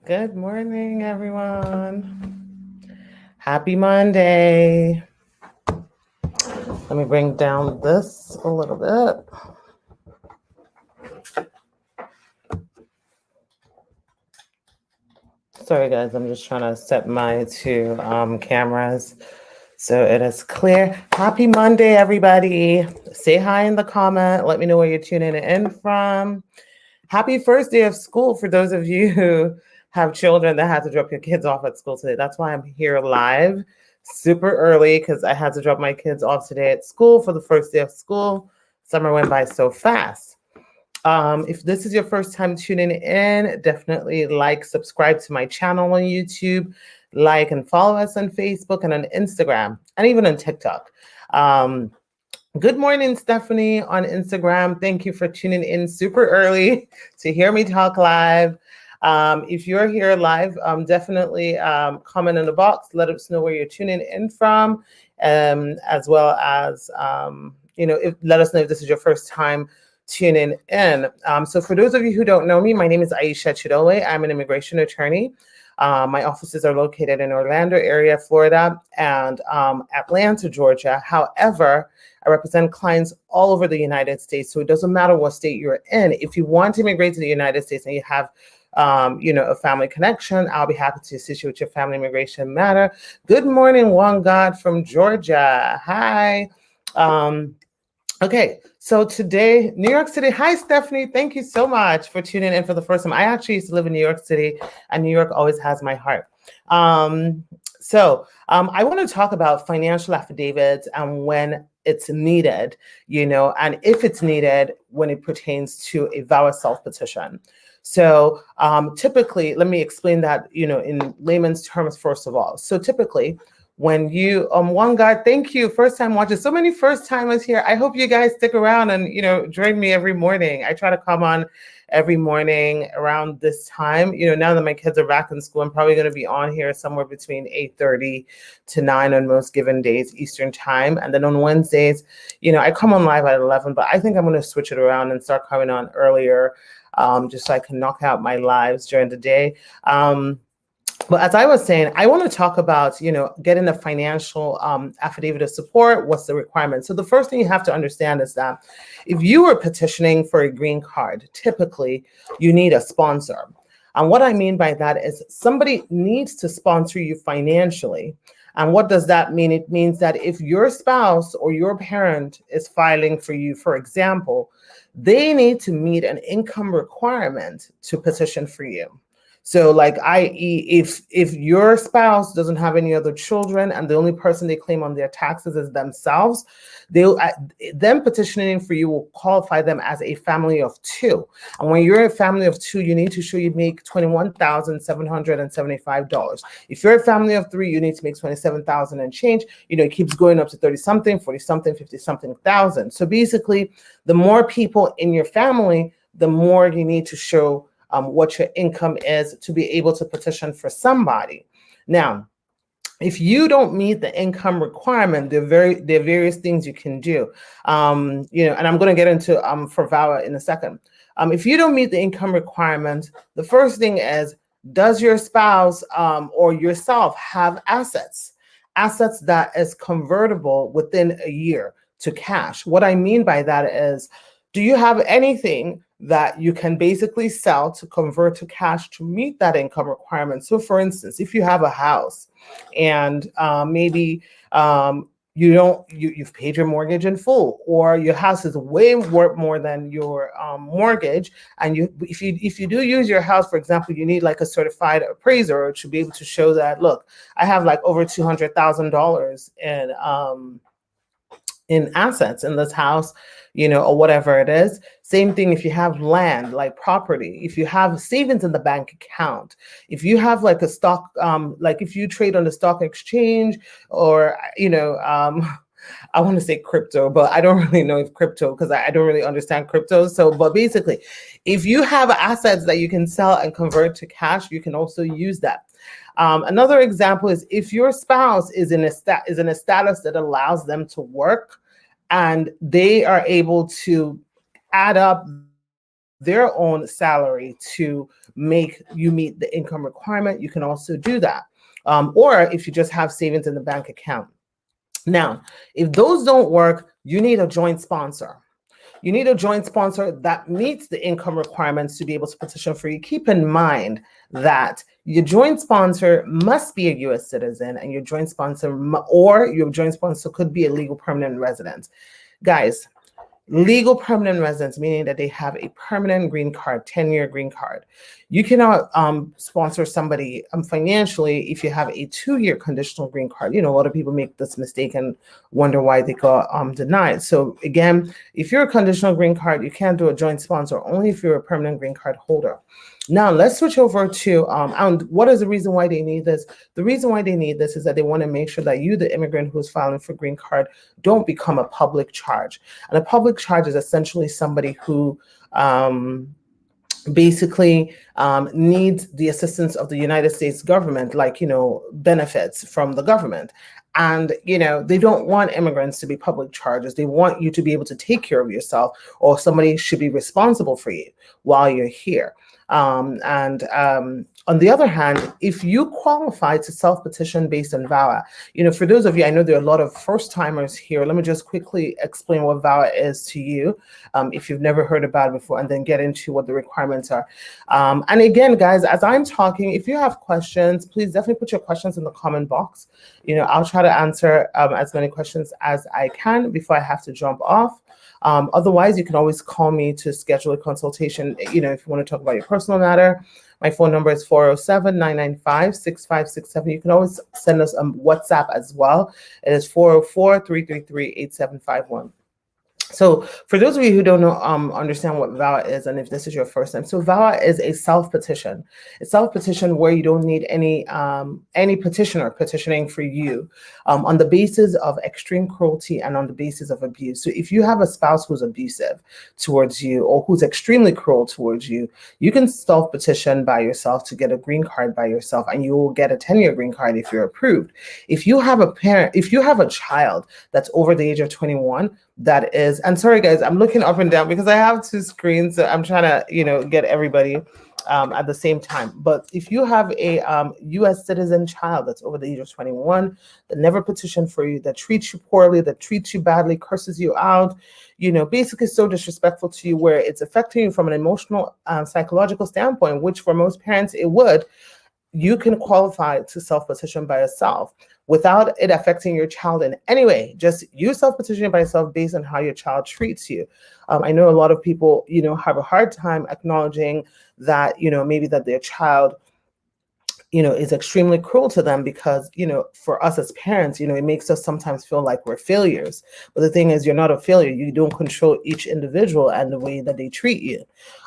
Good morning, everyone. Happy Monday. Let me bring down this a little bit. Sorry, guys, I'm just trying to set my two cameras so it is clear. Happy Monday, everybody. Say hi in the comment. Let me know where you're tuning in from. Happy first day of school for those of you who have children that had to drop your kids off at school today. That's why I'm here live super early, because I had to drop my kids off today at school for the first day of school. Summer went by so fast. If this is your first time tuning in, definitely subscribe to my channel on YouTube, like and follow us on Facebook and on Instagram, and even on TikTok. Good morning, Stephanie on Instagram. Thank you for tuning in super early to hear me talk live. If you're here live, definitely comment in the box. Let us know where you're tuning in from, as well as, let us know if this is your first time tuning in. So for those of you who don't know me, my name is 𝐀𝐟𝐢𝐲𝐝𝐚. I'm an immigration attorney. My offices are located in Orlando area, Florida, and Atlanta, Georgia. However, I represent clients all over the United States, so it doesn't matter what state you're in. If you want to immigrate to the United States and you have a family connection, I'll be happy to assist you with your family immigration matter. Good morning, One God from Georgia. Hi. Okay, so today, New York City. Hi, Stephanie. Thank you so much for tuning in for the first time. I actually used to live in New York City, and New York always has my heart. I want to talk about financial affidavits and when it's needed, and if it's needed when it pertains to a VAWA self-petition. So typically, let me explain that, in layman's terms, first of all. So typically, when you, One God, thank you, first time watchers. So many first timers here. I hope you guys stick around and, join me every morning. I try to come on every morning around this time. Now that my kids are back in school, I'm probably going to be on here somewhere between 8:30 to 9 on most given days, Eastern time. And then on Wednesdays, I come on live at 11, but I think I'm going to switch it around and start coming on earlier, just so I can knock out my lives during the day. But as I was saying, I want to talk about, getting a financial affidavit of support. What's the requirement? So the first thing you have to understand is that if you are petitioning for a green card, typically you need a sponsor. And what I mean by that is somebody needs to sponsor you financially. And what does that mean? It means that if your spouse or your parent is filing for you, for example, they need to meet an income requirement to petition for you. So i.e., if your spouse doesn't have any other children and the only person they claim on their taxes is themselves, them petitioning for you will qualify them as a family of two. And when you're a family of two, you need to show you make $21,775. If you're a family of three, you need to make 27,000 and change. It keeps going up to 30-something, 40-something, 50-something thousand. So basically, the more people in your family, the more you need to show what your income is to be able to petition for somebody. Now, if you don't meet the income requirement, there are various things you can do. And I'm going to get into for VAWA in a second. If you don't meet the income requirement, the first thing is, does your spouse or yourself have assets that is convertible within a year to cash? What I mean by that is, do you have anything that you can basically sell to convert to cash to meet that income requirement? So for instance, if you have a house and maybe you've paid your mortgage in full, or your house is way worth more than your mortgage, and if you do use your house, for example, you need like a certified appraiser to be able to show that, look, I have like over $200,000 in assets in this house, or whatever it is. Same thing if you have land, like property, if you have savings in the bank account, if you have like a stock, like if you trade on the stock exchange, or, I want to say crypto, but I don't really know if crypto, because I don't really understand crypto. So, but basically, if you have assets that you can sell and convert to cash, you can also use that. Another example is if your spouse is in a status that allows them to work, and they are able to add up their own salary to make you meet the income requirement, you can also do that. Or if you just have savings in the bank account. Now, if those don't work, you need a joint sponsor. You need a joint sponsor that meets the income requirements to be able to petition for you. Keep in mind that your joint sponsor must be a U.S. citizen, and your joint sponsor could be a legal permanent resident. Guys, legal permanent residents, meaning that they have a permanent green card, 10-year green card. You cannot sponsor somebody financially if you have a 2-year conditional green card. You know, a lot of people make this mistake and wonder why they got denied. So again, if you're a conditional green card, you can't do a joint sponsor, only if you're a permanent green card holder. Now let's switch over to, and what is the reason why they need this? The reason why they need this is that they want to make sure that you, the immigrant who's filing for green card, don't become a public charge. And a public charge is essentially somebody who basically needs the assistance of the United States government, like, you know, benefits from the government. And, you know, they don't want immigrants to be public charges. They want you to be able to take care of yourself, or somebody should be responsible for you while you're here. On the other hand, if you qualify to self-petition based on VAWA, you know, for those of you, I know there are a lot of first-timers here. Let me just quickly explain what VAWA is to you, if you've never heard about it before, and then get into what the requirements are. And again, guys, as I'm talking, if you have questions, please definitely put your questions in the comment box. You know, I'll try to answer as many questions as I can before I have to jump off. Otherwise, you can always call me to schedule a consultation, you know, if you want to talk about your personal matter. My phone number is 407-995-6567. You can always send us a WhatsApp as well. It is 404-333-8751. So for those of you who don't know, understand what VAWA is, and if this is your first time, so VAWA is a self-petition. It's self-petition where you don't need any petitioner petitioning for you on the basis of extreme cruelty and on the basis of abuse. So if you have a spouse who's abusive towards you or who's extremely cruel towards you, you can self-petition by yourself to get a green card by yourself, and you will get a 10-year green card if you're approved. If you have a child that's over the age of 21, that is, and sorry guys, I'm looking up and down because I have 2 screens, so I'm trying to, you know, get everybody at the same time. But if you have a U.S. citizen child that's over the age of 21, that never petitioned for you, that treats you poorly, that treats you badly, curses you out, you know, basically so disrespectful to you, where it's affecting you from an emotional, psychological standpoint, which for most parents it would, you can qualify to self-petition by yourself without it affecting your child in any way. Just you self-petitioning by yourself based on how your child treats you. I know a lot of people, you know, have a hard time acknowledging that, you know, maybe that their child, you know, is extremely cruel to them, because, you know, for us as parents, you know, it makes us sometimes feel like we're failures. But the thing is, you're not a failure. You don't control each individual and the way that they treat you,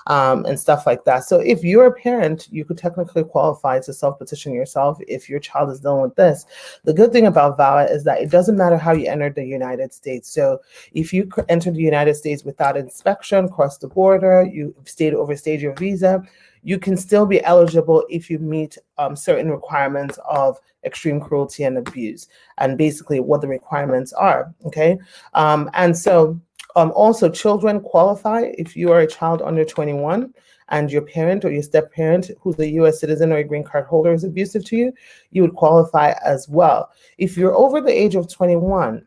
and stuff like that. So if you're a parent, you could technically qualify to self-petition yourself if your child is dealing with this. The good thing about VAWA is that it doesn't matter how you entered the United States. So if you entered the United States without inspection, crossed the border, you overstayed your visa, you can still be eligible if you meet certain requirements of extreme cruelty and abuse, and basically what the requirements are, okay? And so also children qualify if you are a child under 21 and your parent or your step-parent who's a U.S. citizen or a green card holder is abusive to you, you would qualify as well. If you're over the age of 21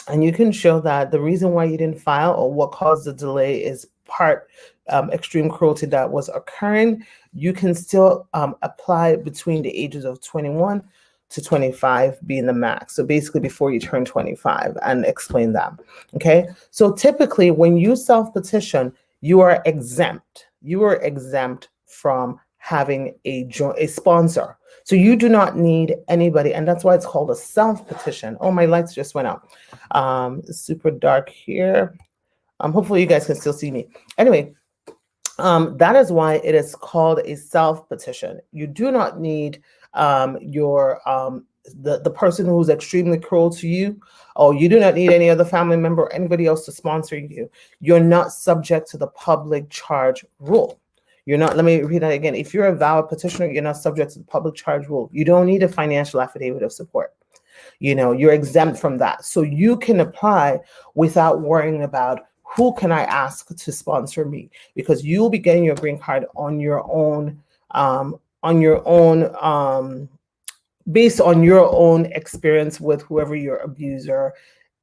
and you can show that the reason why you didn't file or what caused the delay is part extreme cruelty that was occurring, you can still apply between the ages of 21 to 25 being the max. So basically before you turn 25, and explain that, okay? So typically when you self-petition, you are exempt. You are exempt from having a sponsor. So you do not need anybody, and that's why it's called a self-petition. Oh, my lights just went out. It's super dark here. Hopefully you guys can still see me. Anyway, that is why it is called a self-petition. You do not need the person who's extremely cruel to you, or you do not need any other family member or anybody else to sponsor you. You're not subject to the public charge rule. You're not, let me repeat that again. If you're a valid petitioner, you're not subject to the public charge rule. You don't need a financial affidavit of support. You know, you're exempt from that. So you can apply without worrying about who can I ask to sponsor me? Because you'll be getting your green card on your own, based on your own experience with whoever your abuser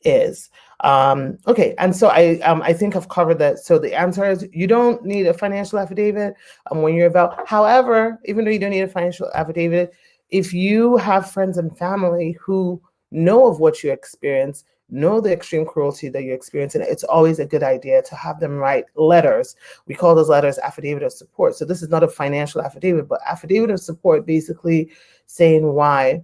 is. Okay, and so I think I've covered that. So the answer is you don't need a financial affidavit when you're about. However, even though you don't need a financial affidavit, if you have friends and family who know of what you experience, know the extreme cruelty that you experience, and it's always a good idea to have them write letters. We call those letters affidavit of support. So this is not a financial affidavit, but affidavit of support, basically saying why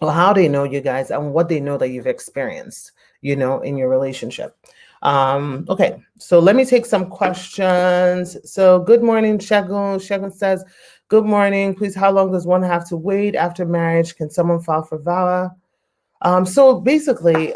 or how they know you guys and what they know that you've experienced, in your relationship. Okay, so let me take some questions. So good morning, 𝐀𝐟𝐟𝐢𝐝. 𝐀𝐟𝐿 says, good morning, please, how long does one have to wait after marriage? Can someone file for VAWA? So basically,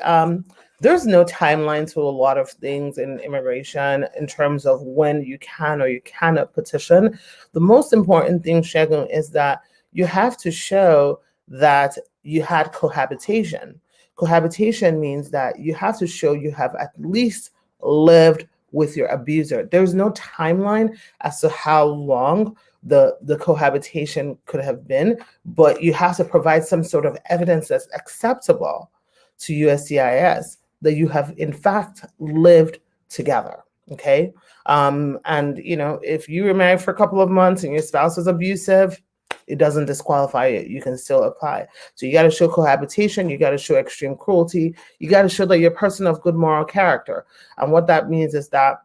there's no timeline to a lot of things in immigration in terms of when you can or you cannot petition. The most important thing, 𝐀𝐟𝐿, is that you have to show that you had cohabitation. Cohabitation means that you have to show you have at least lived with your abuser. There's no timeline as to how long the cohabitation could have been, but you have to provide some sort of evidence that's acceptable to USCIS that you have in fact lived together. Okay. And if you were married for a couple of months and your spouse was abusive, it doesn't disqualify you. You can still apply. So you got to show cohabitation. You got to show extreme cruelty. You got to show that you're a person of good moral character. And what that means is that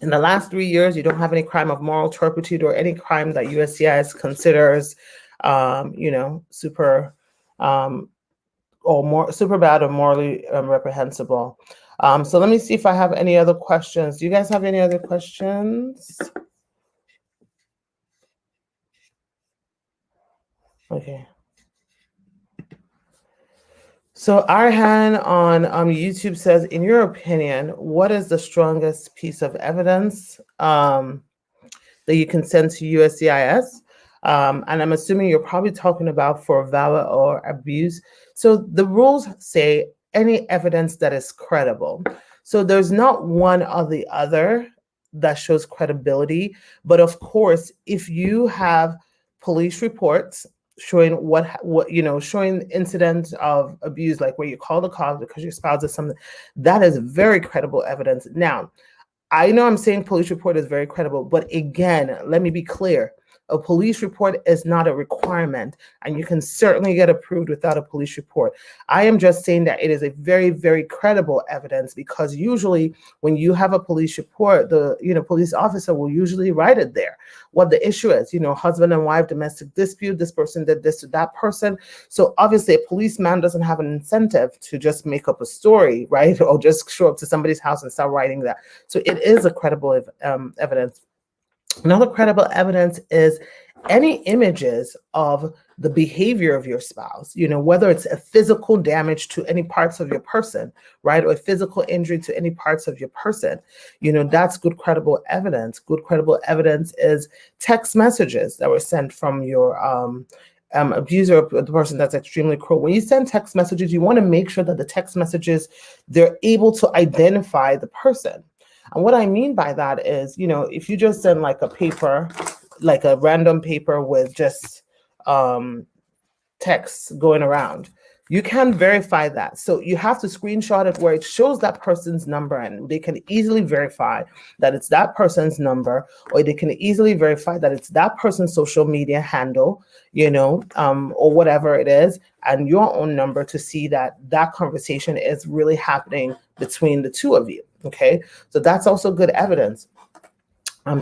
in the last 3 years, you don't have any crime of moral turpitude or any crime that USCIS considers, super bad or morally reprehensible. So let me see if I have any other questions. Do you guys have any other questions? Okay. So Arhan on YouTube says, in your opinion, what is the strongest piece of evidence that you can send to USCIS? And I'm assuming you're probably talking about for VAWA or abuse. So the rules say any evidence that is credible. So there's not one or the other that shows credibility. But of course, if you have police reports showing showing incidents of abuse, like where you call the cops because your spouse did something, that is very credible evidence. Now, I know I'm saying police report is very credible, but again, let me be clear. A police report is not a requirement, and you can certainly get approved without a police report. I am just saying that it is a very, very credible evidence, because usually when you have a police report, the police officer will usually write it there, what the issue is, husband and wife domestic dispute, this person did this to that person. So obviously a policeman doesn't have an incentive to just make up a story, right? Or just show up to somebody's house and start writing that. So it is a credible evidence. Another credible evidence is any images of the behavior of your spouse, whether it's a physical damage to any parts of your person, right? Or a physical injury to any parts of your person, that's good credible evidence. Good credible evidence is text messages that were sent from your abuser, the person that's extremely cruel. When you send text messages, you want to make sure that the text messages, they're able to identify the person. And what I mean by that is, if you just send like a paper, like a random paper with just text going around, you can verify that. So you have to screenshot it where it shows that person's number, and they can easily verify that it's that person's number, or they can easily verify that it's that person's social media handle, or whatever it is, and your own number, to see that that conversation is really happening between the two of you. Okay, so that's also good evidence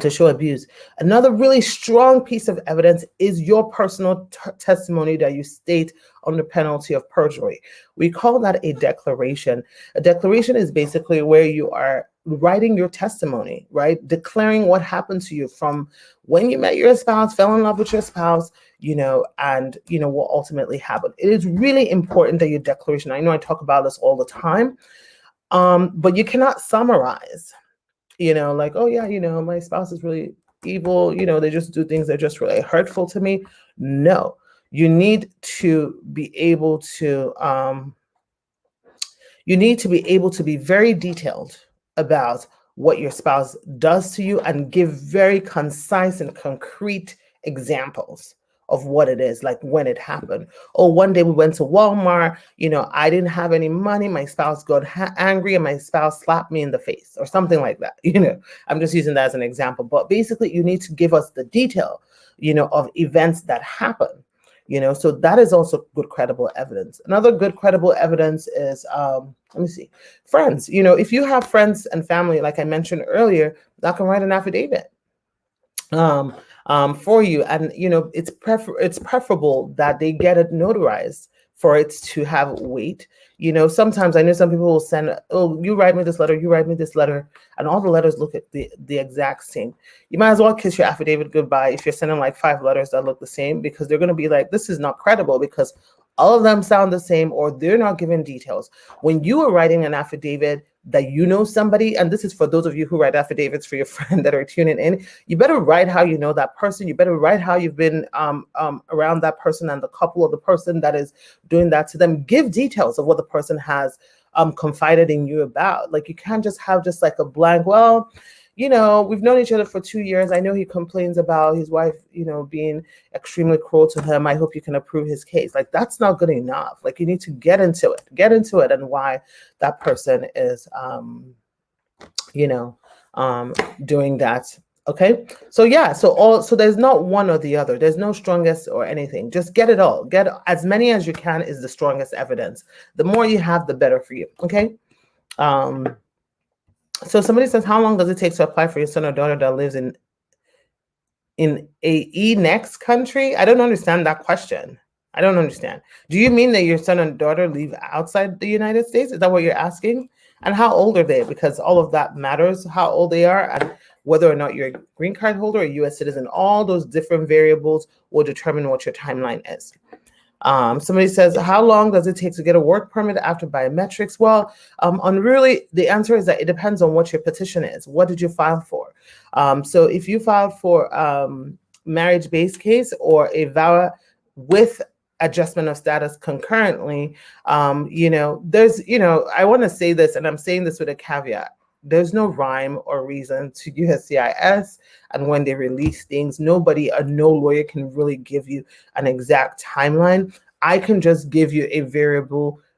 to show abuse. Another really strong piece of evidence is your personal testimony that you state under penalty of perjury. We call that a declaration. A declaration is basically where you are writing your testimony, right? Declaring what happened to you from when you met your spouse, fell in love with your spouse, and what ultimately happened. It is really important that your declaration, I know I talk about this all the time, but you cannot summarize, like, oh yeah, my spouse is really evil, they just do things that are just really hurtful to me. No, you need to be able to be very detailed about what your spouse does to you and give very concise and concrete examples of what it is, like when it happened. Oh, one day we went to Walmart, I didn't have any money. My spouse got angry and my spouse slapped me in the face or something like that. I'm just using that as an example. But basically, you need to give us the detail, of events that happen. So that is also good credible evidence. Another good credible evidence is, let me see, friends. If you have friends and family, like I mentioned earlier, that can write an affidavit for you, and it's preferable that they get it notarized for it to have weight. Sometimes I know some people will send, oh, you write me this letter, you write me this letter, and all the letters look at the exact same. You might as well kiss your affidavit goodbye if you're sending like 5 letters that look the same, because they're going to be like, this is not credible because all of them sound the same, or they're not giving details. When you are writing an affidavit that somebody, and this is for those of you who write affidavits for your friend that are tuning in, you better write how you know that person. You better write how you've been around that person and the couple of the person that is doing that to them. Give details of what the person has confided in you about. Like, you can't just have just like a blank, well, we've known each other for 2 years. I know he complains about his wife, being extremely cruel to him. I hope you can approve his case. Like, that's not good enough. Like, you need to get into it and why that person is, doing that. Okay. So yeah, so there's not one or the other. There's no strongest or anything. Just get it all. Get as many as you can is the strongest evidence. The more you have, the better for you. Okay. So somebody says, how long does it take to apply for your son or daughter that lives in a next country? I don't understand that question. I don't understand. Do you mean that your son and daughter live outside the United States? Is that what you're asking? And how old are they? Because all of that matters, how old they are, and whether or not you're a green card holder or a U.S. citizen. All those different variables will determine what your timeline is. Somebody says, how long does it take to get a work permit after biometrics? Well, the answer is that it depends on what your petition is. What did you file for? So if you filed for marriage-based case or a VAWA with adjustment of status concurrently, I want to say this, and I'm saying this with a caveat. There's no rhyme or reason to USCIS and when they release things. No lawyer can really give you an exact timeline. I can just give you a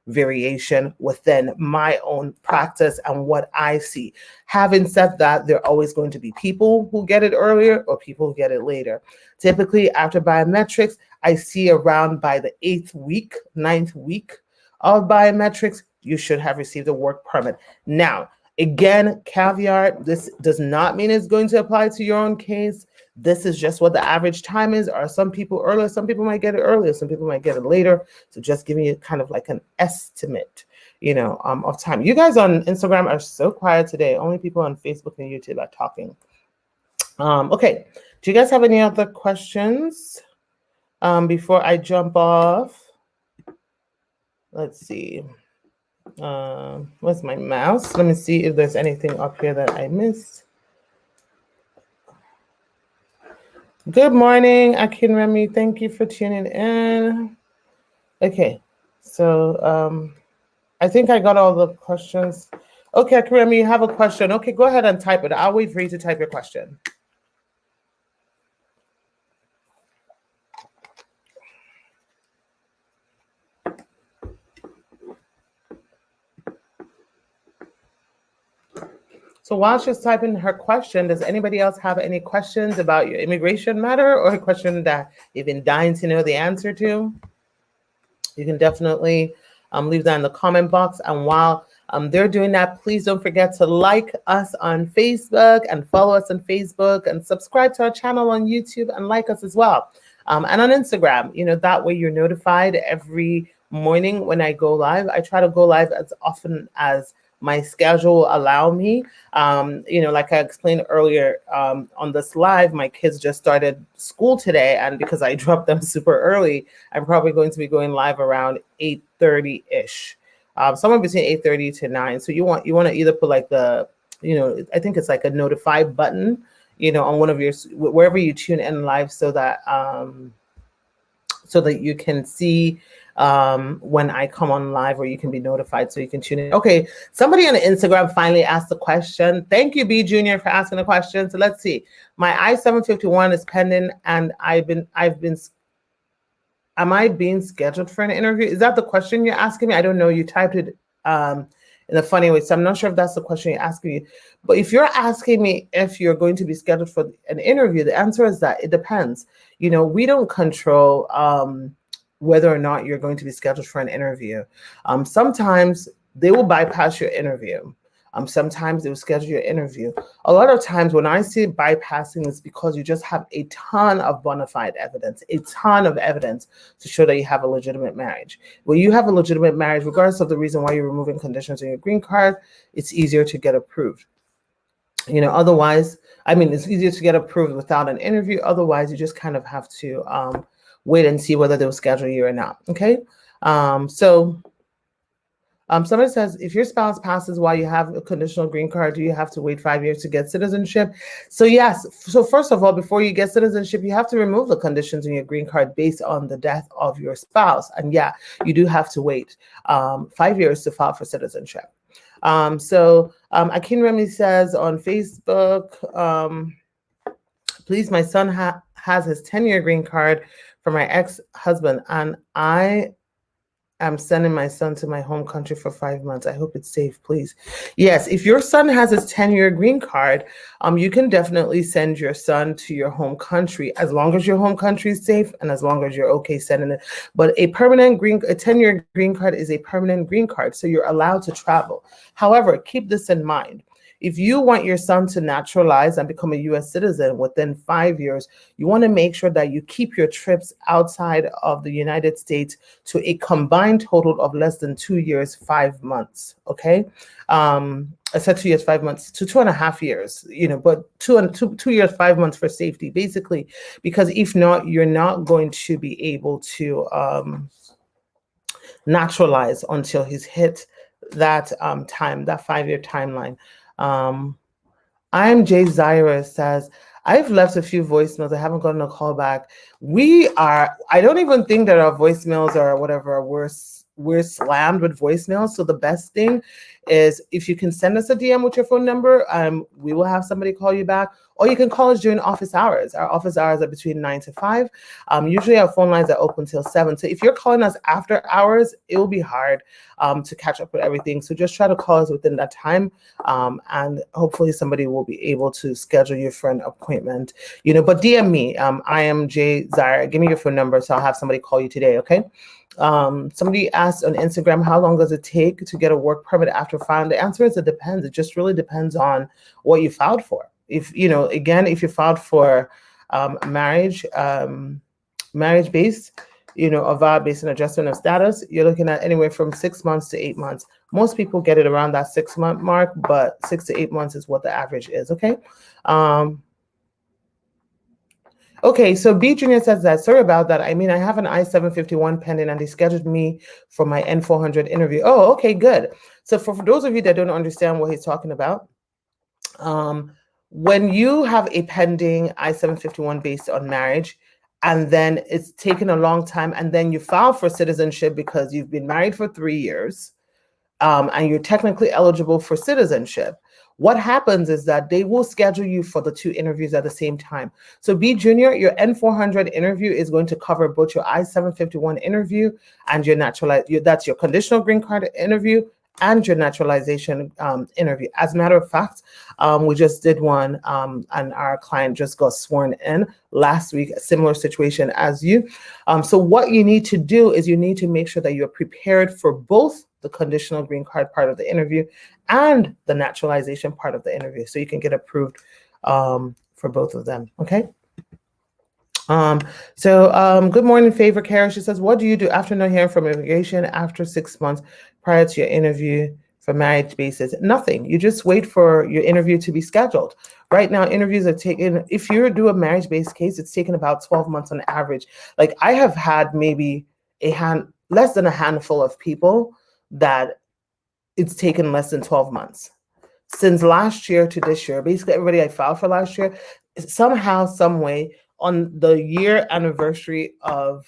variation within my own practice and what I see. Having said that, there are always going to be people who get it earlier or people who get it later. Typically, after biometrics, I see around by the 9th week of biometrics, you should have received a work permit. Now, again, caveat, this does not mean it's going to apply to your own case. This is just what the average time is. Are some people earlier? Some people might get it earlier. Some people might get it later. So just giving you kind of like an estimate, of time. You guys on Instagram are so quiet today. Only people on Facebook and YouTube are talking. Okay. Do you guys have any other questions before I jump off? Let's see. Where's my mouse? Let me see if there's anything up here that I missed. Good morning, 𝐀𝐟𝐼𝐲. Thank you for tuning in. Okay, so I think I got all the questions. Okay, 𝐀𝐟𝐼𝐲, you have a question. Okay, go ahead and type it. I'll wait for you to type your question. So while she's typing her question, does anybody else have any questions about your immigration matter or a question that you've been dying to know the answer to? You can definitely leave that in the comment box. And while they're doing that, please don't forget to like us on Facebook and follow us on Facebook and subscribe to our channel on YouTube and like us as well. And on Instagram, that way you're notified every morning when I go live. I try to go live as often as my schedule allow me. Like I explained earlier on this live, my kids just started school today, and because I dropped them super early, I'm probably going to be going live around 8:30-ish, somewhere between 8:30 to 9. So you want to either put like the, I think it's like a notify button, on one of your, wherever you tune in live, so that you can see when I come on live, or you can be notified so you can tune in. Okay, somebody on Instagram finally asked the question. Thank you, B Junior, for asking the question. So let's see. My I-751 is pending, and am I being scheduled for an interview? Is that the question you're asking me? I don't know. You typed it in a funny way, so I'm not sure if that's the question you're asking me. But if you're asking me if you're going to be scheduled for an interview, the answer is that it depends. You know, we don't control whether or not you're going to be scheduled for an interview. Sometimes they will bypass your interview. Sometimes they will schedule your interview. A lot of times when I see bypassing, it's because you just have a ton of bona fide evidence, a ton of evidence to show that you have a legitimate marriage. When you have a legitimate marriage, regardless of the reason why you're removing conditions on your green card, it's easier to get approved. You know, otherwise, I mean, it's easier to get approved without an interview. Otherwise, you just kind of have to wait and see whether they'll schedule you or not. Okay. Somebody says, if your spouse passes while you have a conditional green card, do you have to wait 5 years to get citizenship? So yes. So first of all, before you get citizenship, you have to remove the conditions in your green card based on the death of your spouse. And yeah, you do have to wait 5 years to file for citizenship. Akin Remy says on Facebook, please, my son has his 10-year green card for my ex-husband, and I am sending my son to my home country for 5 months. I hope it's safe, please. Yes, if your son has his 10-year green card, you can definitely send your son to your home country as long as your home country is safe and as long as you're okay sending it. But a 10-year green card is a permanent green card, so you're allowed to travel. However, keep this in mind. If you want your son to naturalize and become a U.S. citizen within 5 years, you want to make sure that you keep your trips outside of the United States to a combined total of less than 2 years, 5 months. Okay. I said 2 years, 5 months to 2.5 years, you know, but 2 years, 5 months for safety, basically, because if not, you're not going to be able to naturalize until he's hit that that 5-year timeline. 𝐼𝐬𝐧𝐚𝐧𝐬𝐭 says, I've left a few voicemails. I haven't gotten a call back. I don't even think that our voicemails or whatever, we're slammed with voicemails. So the best thing is if you can send us a DM with your phone number, we will have somebody call you back, or you can call us during office hours. Our office hours are between 9 to 5. Usually our phone lines are open till 7. So if you're calling us after hours, it will be hard to catch up with everything. So just try to call us within that time, and hopefully somebody will be able to schedule you for an appointment. You know, but DM me, 𝐼𝐬𝐧𝐚𝐧𝐬𝐭. Give me your phone number so I'll have somebody call you today, okay? Somebody asked on Instagram, how long does it take to get a work permit after filing? The answer is it depends. It just really depends on what you filed for. If, you know, again, if you filed for marriage-based, you know, a VAW-based and adjustment of status, you're looking at anywhere from 6 months to 8 months. Most people get it around that 6-month mark, but 6 to 8 months is what the average is, okay? Okay, so B Junior says that, sorry about that. I mean, I have an I-751 pending and they scheduled me for my N-400 interview. Oh, okay, good. So for those of you that don't understand what he's talking about, when you have a pending I-751 based on marriage, and then it's taken a long time, and then you file for citizenship because you've been married for 3 years, and you're technically eligible for citizenship, what happens is that they will schedule you for the 2 interviews at the same time. So B Junior, your N-400 interview is going to cover both your I-751 interview and your that's your conditional green card interview and your naturalization interview. As a matter of fact, we just did one, and our client just got sworn in last week, a similar situation as you. So what you need to do is you need to make sure that you're prepared for both the conditional green card part of the interview and the naturalization part of the interview, so you can get approved for both of them, okay? Good morning, Favor Kara. She says, what do you do after not hearing from immigration after 6 months prior to your interview for marriage basis? Nothing. You just wait for your interview to be scheduled. Right now, interviews are taken, if you do a marriage-based case, it's taken about 12 months on average. Like, I have had maybe less than a handful of people that it's taken less than 12 months. Since last year to this year, basically everybody I filed for last year, somehow, some way, on the year anniversary of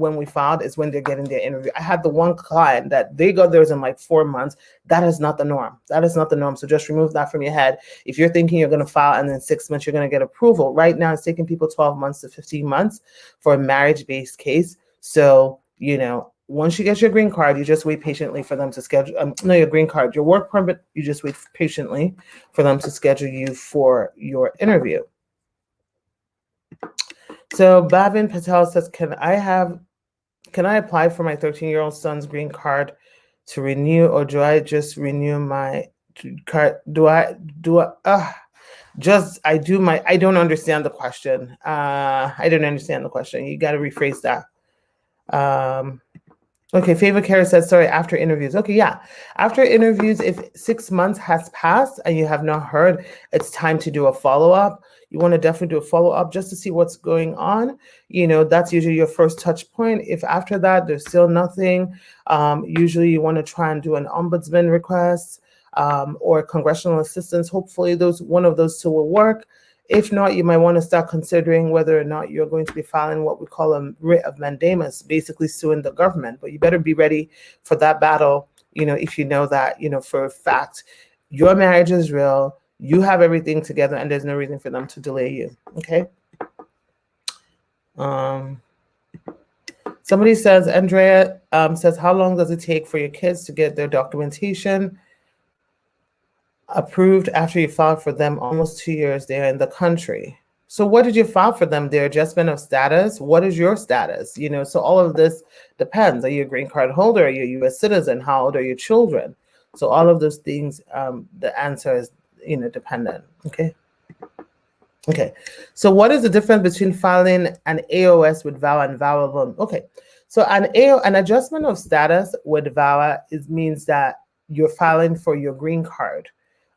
when we filed is when they're getting their interview. I had the one client that they got theirs in like 4 months. That is not the norm. That is not the norm. So just remove that from your head. If you're thinking you're going to file and in 6 months you're going to get approval, right now it's taking people 12 months to 15 months for a marriage-based case. So, you know, once you get your green card, you just wait patiently for them to schedule, no, your green card, your work permit, you just wait patiently for them to schedule you for your interview. So Bhavin Patel says, can I apply for my 13-year-old son's green card to renew, or do I just renew my card? I don't understand the question. I don't understand the question. You got to rephrase that. Okay, Favor Care says, sorry, after interviews. Okay, yeah. After interviews, if 6 months has passed and you have not heard, it's time to do a follow-up. You want to definitely do a follow-up just to see what's going on. You know, that's usually your first touch point. If after that there's still nothing, usually you want to try and do an ombudsman request or congressional assistance. Hopefully one of those two will work. If not, you might want to start considering whether or not you're going to be filing what we call a writ of mandamus, basically suing the government. But you better be ready for that battle, you know, if you know that, you know, for a fact, your marriage is real, you have everything together, and there's no reason for them to delay you, okay? Somebody says, Andrea says, how long does it take for your kids to get their documentation approved after you filed for them? Almost 2 years they're in the country. So what did you file for them? Their adjustment of status? What is your status? You know, so all of this depends. Are you a green card holder? Are you a U.S. citizen? How old are your children? So all of those things, the answer is, you know, dependent. Okay. Okay. So what is the difference between filing an AOS with VAWA and VAWA alone? Okay. So an adjustment of status with VAWA means that you're filing for your green card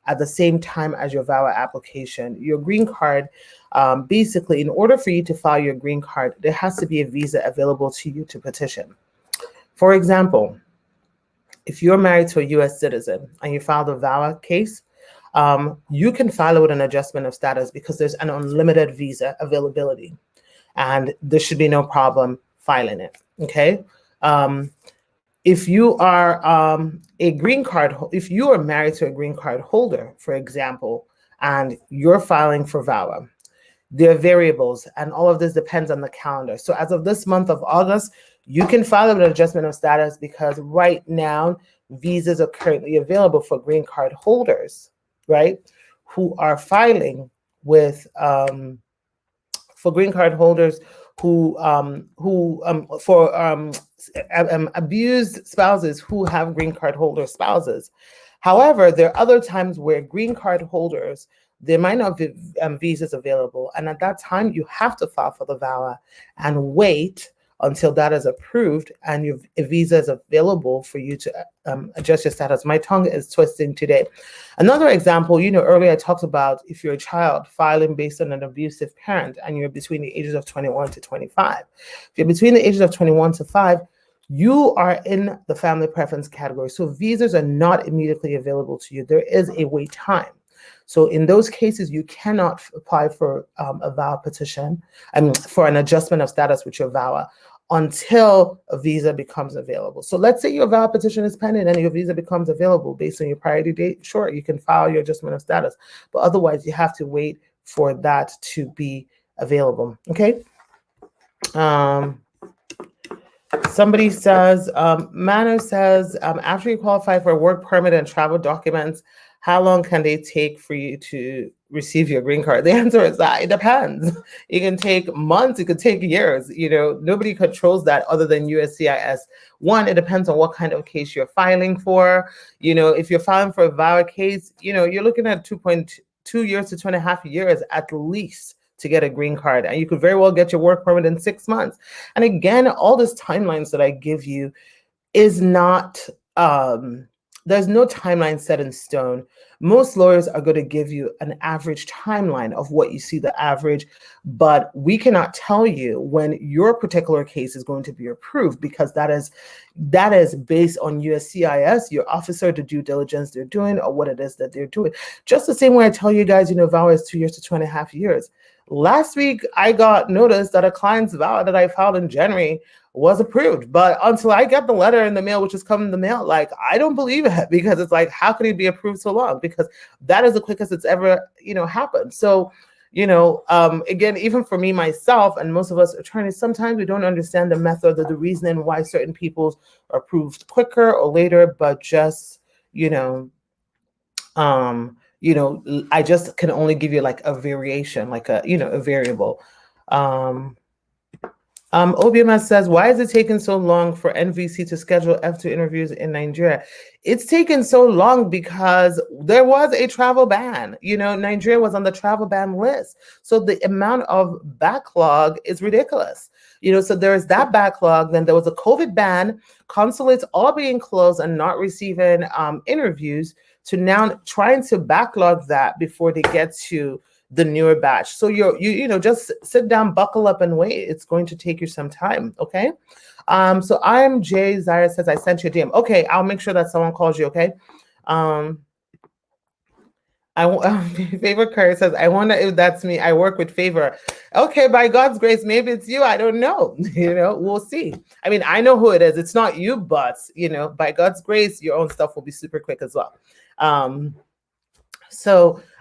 at the same time as your VAWA application. Your green card, basically, in order for you to file your green card, there has to be a visa available to you to petition. For example, if you're married to a U.S. citizen and you filed a VAWA case, you can file it with an adjustment of status because there's an unlimited visa availability, and there should be no problem filing it, okay? If you are if you are married to a green card holder, for example, and you're filing for VAWA, there are variables, and all of this depends on the calendar. So as of this month of August, you can file an adjustment of status because right now visas are currently available for green card holders, right, who are filing with for green card holders who abused spouses who have green card holder spouses. However, there are other times where green card holders, there might not be visas available, and at that time you have to file for the VAWA and wait until that is approved and a visa is available for you to adjust your status. My tongue is twisting today. Another example, you know, earlier I talked about if you're a child filing based on an abusive parent and you're between the ages of 21 to 25. If you're between the ages of 21 to 5, you are in the family preference category. So visas are not immediately available to you. There is a wait time. So in those cases, you cannot apply for a VAWA petition and for an adjustment of status with your VAWA until a visa becomes available. So let's say your VAWA petition is pending and your visa becomes available based on your priority date. Sure, you can file your adjustment of status, but otherwise you have to wait for that to be available. Okay. Somebody says, Manu says, after you qualify for a work permit and travel documents, how long can they take for you to receive your green card? The answer is that it depends. It can take months, it could take years. You know, nobody controls that other than USCIS. One, it depends on what kind of case you're filing for. You know, if you're filing for a VAWA case, you know, you're looking at 2.2 years to 2.5 years at least to get a green card. And you could very well get your work permit in 6 months. And again, all these timelines that I give you is not, there's no timeline set in stone. Most lawyers are going to give you an average timeline of what you see the average, but we cannot tell you when your particular case is going to be approved because that is based on USCIS, your officer, the due diligence they're doing or what it is that they're doing. Just the same way I tell you guys, you know, VAWA is 2 years to 2.5 years. Last week, I got notice that a client's VAWA that I filed in January was approved. But until I get the letter in the mail, which is coming in the mail, like, I don't believe it, because it's like, how could it be approved so long? Because that is the quickest it's ever, happened. So, again, even for me, myself, and most of us attorneys, sometimes we don't understand the method or the reasoning why certain people are approved quicker or later, but just, I just can only give you like a variation, like a variable. OBMS says, why is it taking so long for NVC to schedule F2 interviews in Nigeria? It's taken so long because there was a travel ban. Nigeria was on the travel ban list. So the amount of backlog is ridiculous. So there's that backlog. Then there was a COVID ban, consulates all being closed and not receiving interviews, to now trying to backlog that before they get to the newer batch. So you just sit down, buckle up, and wait. It's going to take you some time. Okay. So I'm Jay. Zaire says, I sent you a DM. Okay, I'll make sure that someone calls you. Okay. Favor Curry says, I wonder if that's me. I work with Favor. Okay, by God's grace, maybe it's you. I don't know. We'll see. I mean, I know who it is. It's not you, but by God's grace, your own stuff will be super quick as well.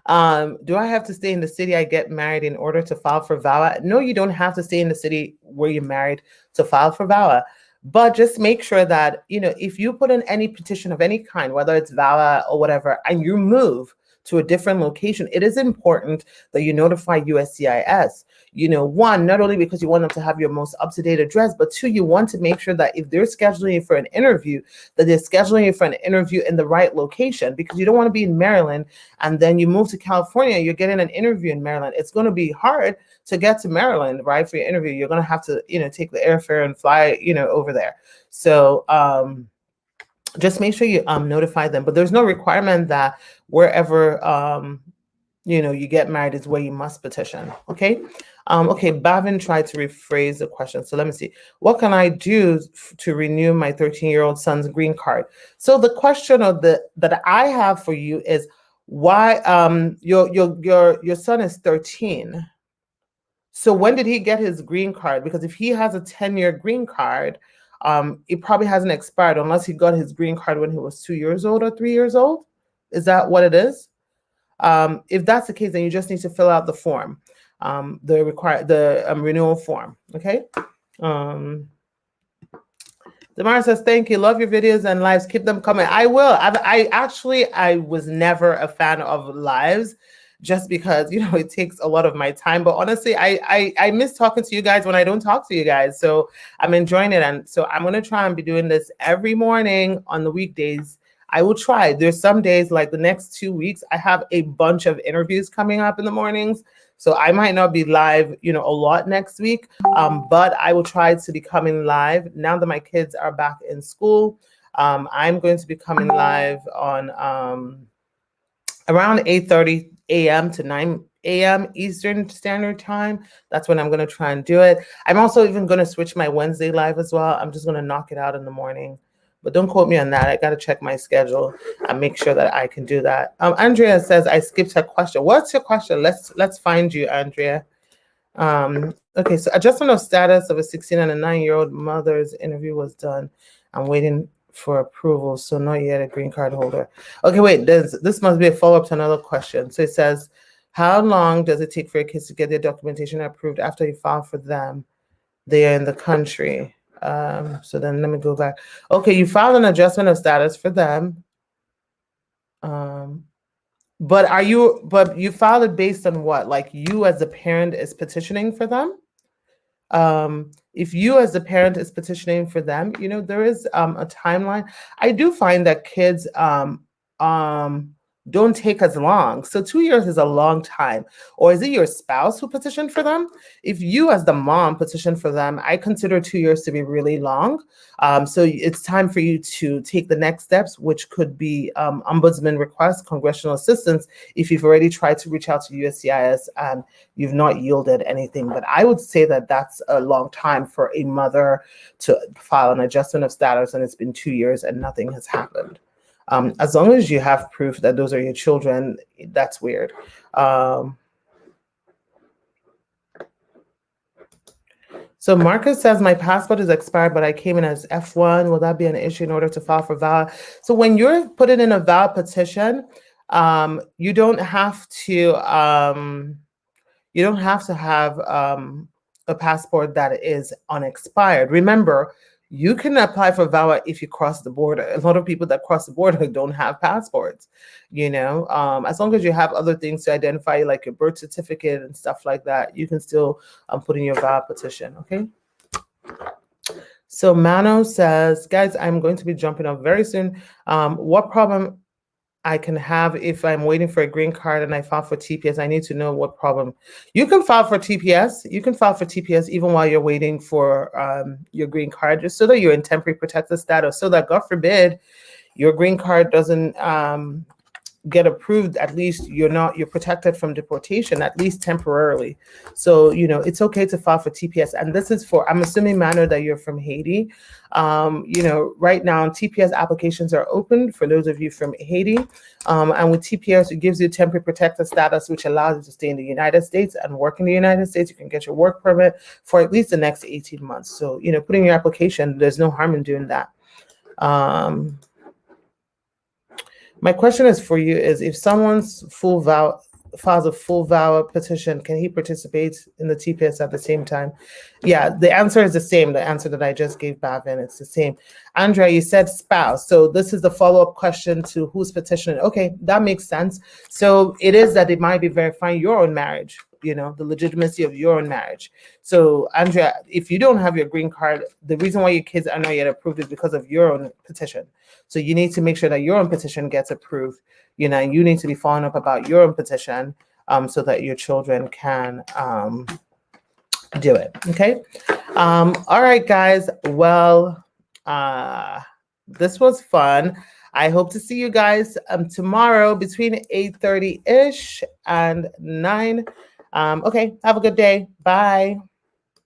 Do I have to stay in the city I get married in order to file for VAWA? No, you don't have to stay in the city where you're married to file for VAWA. But just make sure that, if you put in any petition of any kind, whether it's VAWA or whatever, and you move to a different location, it is important that you notify USCIS. One, not only because you want them to have your most up-to-date address, but two, you want to make sure that if they're scheduling you for an interview, that they're scheduling you for an interview in the right location, because you don't want to be in Maryland and then you move to California, you're getting an interview in Maryland. It's going to be hard to get to Maryland, right, for your interview. You're going to have to, take the airfare and fly, over there. So, just make sure you notify them. But there's no requirement that wherever you get married is where you must petition. Okay. Okay, Bavin tried to rephrase the question. So let me see. What can I do to renew my 13-year-old son's green card? So the question that I have for you is, why your son is 13. So when did he get his green card? Because if he has a 10-year green card, it probably hasn't expired unless he got his green card when he was 2 years old or 3 years old. Is that what it is? If that's the case, then you just need to fill out the form, the renewal form. Okay. Damara says, thank you. Love your videos and lives. Keep them coming. I will. I was never a fan of lives, just because, it takes a lot of my time. But honestly, I miss talking to you guys when I don't talk to you guys. So I'm enjoying it. And so I'm going to try and be doing this every morning on the weekdays. I will try. There's some days, like the next 2 weeks, I have a bunch of interviews coming up in the mornings. So I might not be live, a lot next week, but I will try to be coming live. Now that my kids are back in school, I'm going to be coming live on around 8:30 a.m. to 9 a.m. Eastern Standard Time. That's when I'm going to try and do it. I'm also even going to switch my Wednesday live as well. I'm just going to knock it out in the morning. But don't quote me on that. I got to check my schedule and make sure that I can do that. Andrea says, I skipped her question. What's your question? Let's find you, Andrea. Okay, so adjustment of status of a 16 and a 9-year-old mother's interview was done. I'm waiting for approval, so not yet a green card holder. Okay, wait, this must be a follow-up to another question. So it says, how long does it take for your kids to get their documentation approved after you file for them? They are in the country. So then let me go back. Okay, you filed an adjustment of status for them. But you filed it based on what? Like, you as the parent is petitioning for them? If you as the parent is petitioning for them, there is a timeline. I do find that kids don't take as long. So 2 years is a long time. Or is it your spouse who petitioned for them? If you as the mom petitioned for them, I consider 2 years to be really long. So it's time for you to take the next steps, which could be ombudsman requests, congressional assistance, if you've already tried to reach out to USCIS and you've not yielded anything. But I would say that that's a long time for a mother to file an adjustment of status, and it's been 2 years and nothing has happened. As long as you have proof that those are your children, that's weird. So Marcus says, my passport is expired, but I came in as F1. Will that be an issue in order to file for VAWA? So when you're putting in a VAWA petition, you don't have to have a passport that is unexpired. Remember, you can apply for VAWA if you cross the border. A lot of people that cross the border don't have passports, as long as you have other things to identify you, like your birth certificate and stuff like that, you can still put in your VAWA petition, okay? So Mano says, guys, I'm going to be jumping off very soon. What problem I can have if I'm waiting for a green card and I file for TPS? I need to know what problem. You can file for TPS. You can file for TPS even while you're waiting for your green card, just so that you're in temporary protected status, so that, God forbid, your green card doesn't get approved. At least you're protected from deportation, at least temporarily. So it's okay to file for TPS. And this is for, I'm assuming, Mano, that you're from Haiti. Right now TPS applications are open for those of you from Haiti, and with TPS it gives you temporary protected status, which allows you to stay in the United States and work in the United States. You can get your work permit for at least the next 18 months. So putting your application, there's no harm in doing that. My question is for you is, if someone's files a full VAWA petition, can he participate in the TPS at the same time? Yeah, the answer is the same. The answer that I just gave, Bavin, it's the same. Andrea, you said spouse. So this is the follow-up question to who's petitioning. Okay, that makes sense. So it is that it might be verifying your own marriage, the legitimacy of your own marriage. So Andrea, if you don't have your green card, the reason why your kids are not yet approved is because of your own petition. So you need to make sure that your own petition gets approved. You need to be following up about your own petition so that your children can do it. Okay. All right, guys. Well, this was fun. I hope to see you guys tomorrow between 8:30-ish and 9. Okay. Have a good day. Bye.